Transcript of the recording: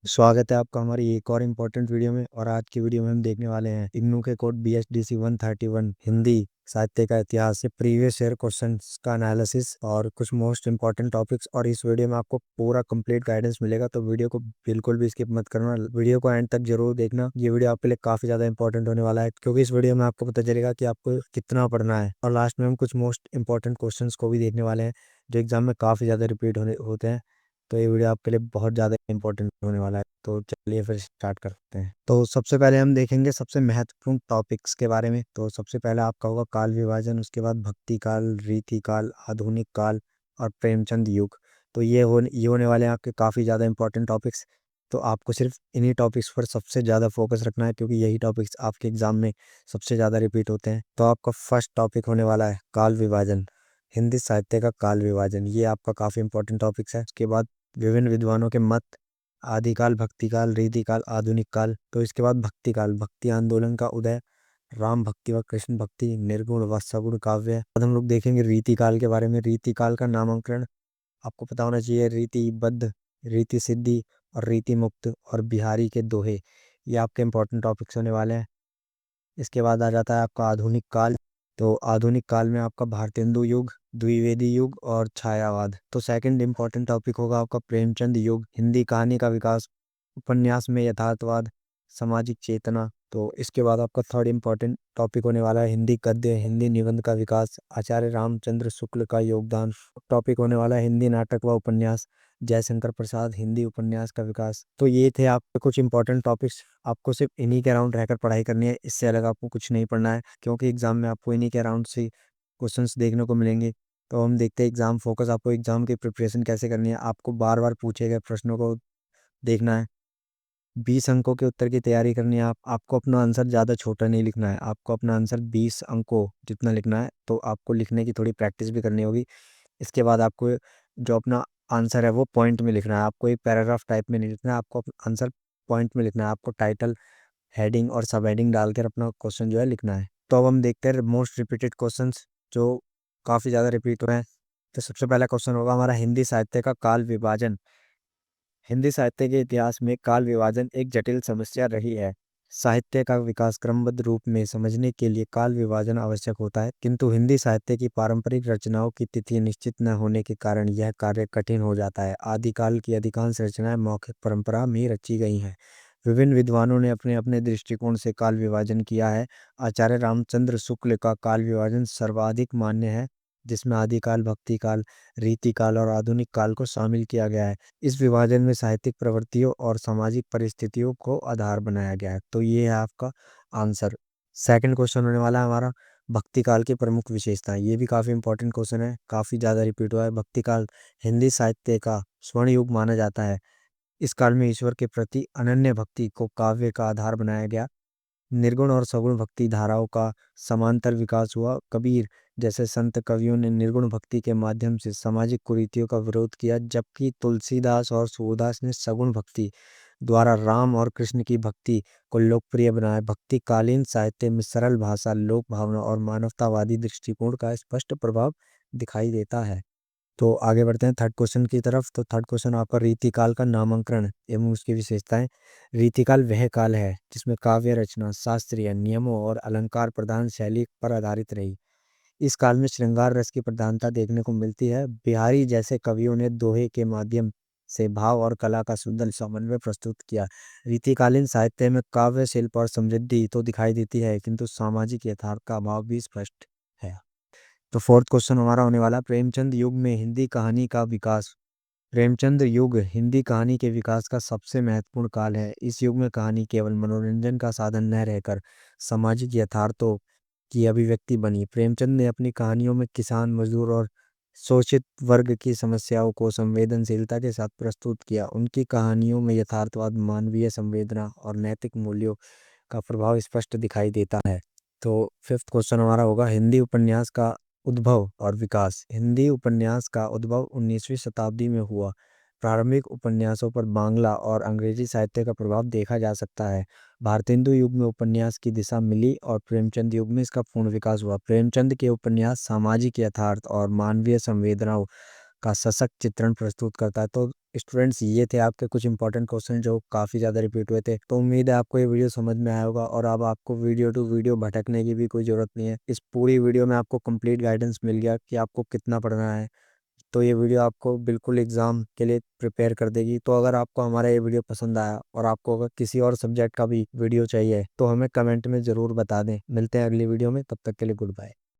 स्वागत है आपका हमारी एक और इम्पोर्टेंट वीडियो में। और आज की वीडियो में हम देखने वाले हैं इग्नू के कोड BSDC 131 हिंदी साहित्य का इतिहास से प्रीवियस ईयर क्वेश्चंस का एनालिसिस और कुछ मोस्ट इंपॉर्टेंट टॉपिक्स। और इस वीडियो में आपको पूरा कंप्लीट गाइडेंस मिलेगा, तो वीडियो को बिल्कुल भी स्किप मत करना, वीडियो को एंड तक जरूर देखना। ये वीडियो आपके लिए काफी ज्यादा इंपॉर्टेंट होने वाला है, क्योंकि इस वीडियो में आपको पता चलेगा कि आपको कितना पढ़ना है। और लास्ट में हम कुछ मोस्ट इंपॉर्टेंट क्वेश्चन को भी देखने वाले हैं जो एग्जाम में काफी ज्यादा रिपीट होते हैं। तो ये वीडियो आपके लिए बहुत ज़्यादा इंपॉर्टेंट होने वाला है। तो चलिए फिर स्टार्ट करते हैं। तो सबसे पहले हम देखेंगे सबसे महत्वपूर्ण टॉपिक्स के बारे में। तो सबसे पहले आपका होगा काल विभाजन, उसके बाद भक्ति काल, रीति काल, आधुनिक काल और प्रेमचंद युग। तो ये होने वाले हैं आपके काफ़ी ज़्यादा इंपॉर्टेंट टॉपिक्स। तो आपको सिर्फ इन्हीं टॉपिक्स पर सबसे ज़्यादा फोकस रखना है, क्योंकि यही टॉपिक्स आपके एग्जाम में सबसे ज़्यादा रिपीट होते हैं। तो आपका फर्स्ट टॉपिक होने वाला है काल विभाजन, हिंदी साहित्य का काल विभाजन। ये आपका काफ़ी इंपॉर्टेंट टॉपिक्स है। उसके बाद विभिन्न विद्वानों के मत, आदिकाल, भक्ति काल, रीति काल, आधुनिक काल। तो इसके बाद भक्ति काल, भक्ति आंदोलन का उदय, राम भक्ति व कृष्ण भक्ति, निर्गुण व सगुण काव्य। अब हम लोग देखेंगे रीति काल के बारे में। रीति काल का नामांकन आपको पता होना चाहिए। रीति बद्ध, रीति सिद्धि और रीति मुक्त और बिहारी के दोहे, ये आपके इंपॉर्टेंट टॉपिक्स होने वाले हैं। इसके बाद आ जाता है आपका आधुनिक काल। तो आधुनिक काल में आपका भारतेंदु युग, द्विवेदी युग और छायावाद। तो सेकंड इंपॉर्टेंट टॉपिक होगा आपका प्रेमचंद युग, हिंदी कहानी का विकास, उपन्यास में यथार्थवाद, सामाजिक चेतना। तो इसके बाद आपका थर्ड इंपॉर्टेंट टॉपिक होने वाला है हिंदी गद्य, हिंदी निबंध का विकास, आचार्य रामचंद्र शुक्ल का योगदान। टॉपिक होने वाला है हिंदी नाटक व उपन्यास, जयशंकर प्रसाद, हिंदी उपन्यास का विकास। तो ये थे आपके कुछ इंपॉर्टेंट टॉपिक्स। आपको सिर्फ इन्हीं के अराउंड रहकर पढ़ाई करनी है, इससे अलग आपको कुछ नहीं पढ़ना है, क्योंकि एग्जाम में आपको इन्हीं के अराउंड से क्वेश्चंस देखने को मिलेंगे। तो हम देखते हैं एग्जाम फोकस, आपको एग्जाम की प्रिपरेशन कैसे करनी है। आपको बार बार पूछे गए प्रश्नों को देखना है, 20 अंकों के उत्तर की तैयारी करनी है। आपको अपना आंसर ज़्यादा छोटा नहीं लिखना है, आपको अपना आंसर 20 अंकों जितना लिखना है। तो आपको लिखने की थोड़ी प्रैक्टिस भी करनी होगी। इसके बाद आपको जो अपना आंसर है वो पॉइंट में लिखना है, आपको एक पैराग्राफ टाइप में नहीं लिखना है, आपको आंसर पॉइंट में लिखना है। आपको टाइटल, हेडिंग और सब हेडिंग डालकर अपना क्वेश्चन जो है लिखना है। तो अब हम देखते हैं मोस्ट रिपीटेड क्वेश्चंस जो काफ़ी ज़्यादा रिपीट हो रहे हैं। तो सबसे पहला क्वेश्चन होगा हमारा हिंदी साहित्य का काल विभाजन। हिंदी साहित्य के इतिहास में काल विभाजन एक जटिल समस्या रही है। साहित्य का विकास क्रमबद्ध रूप में समझने के लिए काल विभाजन आवश्यक होता है, किंतु हिंदी साहित्य की पारंपरिक रचनाओं की तिथि निश्चित न होने के कारण यह कार्य कठिन हो जाता है। आदिकाल की अधिकांश रचनाएं मौखिक परंपरा में रची गई हैं। विभिन्न विद्वानों ने अपने अपने दृष्टिकोण से काल विभाजन किया है। आचार्य रामचंद्र शुक्ल का काल विभाजन सर्वाधिक मान्य है, जिसमें आदिकाल, भक्ति काल, रीति काल और आधुनिक काल को शामिल किया गया है। इस विभाजन में साहित्यिक प्रवृत्तियों और सामाजिक परिस्थितियों को आधार बनाया गया है। तो ये है आपका आंसर। सेकंड क्वेश्चन होने वाला है हमारा भक्ति काल की प्रमुख विशेषताएं। ये भी काफी इंपॉर्टेंट क्वेश्चन है, काफी ज्यादा रिपीट हुआ है। भक्ति काल हिंदी साहित्य का स्वर्ण युग माना जाता है। इस काल में ईश्वर के प्रति अनन्य भक्ति को काव्य का आधार बनाया गया। निर्गुण और सगुण भक्ति धाराओं का समांतर विकास हुआ। कबीर जैसे संत कवियों ने निर्गुण भक्ति के माध्यम से सामाजिक कुरीतियों का विरोध किया, जबकि तुलसीदास और सूरदास ने सगुण भक्ति द्वारा राम और कृष्ण की भक्ति को लोकप्रिय बनाया। भक्ति कालीन साहित्य में सरल भाषा, लोक भावना और मानवतावादी दृष्टिकोण का स्पष्ट प्रभाव दिखाई देता है। तो आगे बढ़ते हैं थर्ड क्वेश्चन की तरफ। तो थर्ड क्वेश्चन आपका रीतिकाल का नामांकन एवं उसकी विशेषताएं। रीतिकाल वह काल है जिसमें काव्य रचना शास्त्रीय नियमों और अलंकार प्रधान शैली पर आधारित रही। इस काल में श्रृंगार रस की प्रधानता देखने को मिलती है। बिहारी जैसे कवियों ने दोहे के माध्यम से भाव और कला का सुंदर समन्वय प्रस्तुत किया। रीतिकालीन साहित्य में काव्य शिल्प और समृद्धि तो दिखाई देती है, किंतु सामाजिक यथार्थ का अभाव भी स्पष्ट है। तो फोर्थ क्वेश्चन हमारा होने वाला प्रेमचंद युग में हिंदी कहानी का विकास। प्रेमचंद युग हिंदी कहानी के विकास का सबसे महत्वपूर्ण काल है। इस युग में कहानी केवल मनोरंजन का साधन न रहकर सामाजिक यथार्थों की अभिव्यक्ति बनी। प्रेमचंद ने अपनी कहानियों में किसान, मजदूर और शोषित वर्ग की समस्याओं को संवेदनशीलता के साथ प्रस्तुत किया। उनकी कहानियों में यथार्थवाद, मानवीय संवेदना और नैतिक मूल्यों का प्रभाव स्पष्ट दिखाई देता है। तो फिफ्थ क्वेश्चन हमारा होगा हिंदी उपन्यास का उद्भव और विकास। हिंदी उपन्यास का उद्भव 19वीं शताब्दी में हुआ। प्रारंभिक उपन्यासों पर बांग्ला और अंग्रेजी साहित्य का प्रभाव देखा जा सकता है। भारतेंदु युग में उपन्यास की दिशा मिली और प्रेमचंद युग में इसका पूर्ण विकास हुआ। प्रेमचंद के उपन्यास सामाजिक यथार्थ और मानवीय संवेदनाओं का सशक्त चित्रण प्रस्तुत करता है। तो स्टूडेंट्स, ये थे आपके कुछ इंपॉर्टेंट क्वेश्चन जो काफ़ी ज़्यादा रिपीट हुए थे। तो उम्मीद है आपको ये वीडियो समझ में आया होगा और अब आपको वीडियो टू वीडियो भटकने की भी कोई ज़रूरत नहीं है। इस पूरी वीडियो में आपको कंप्लीट गाइडेंस मिल गया कि आपको कितना पढ़ना है। तो ये वीडियो आपको बिल्कुल एग्ज़ाम के लिए प्रिपेयर कर देगी। तो अगर आपको हमारा ये वीडियो पसंद आया और आपको अगर किसी और सब्जेक्ट का भी वीडियो चाहिए तो हमें कमेंट में ज़रूर बता दें। मिलते हैं अगली वीडियो में, तब तक के लिए गुड बाय।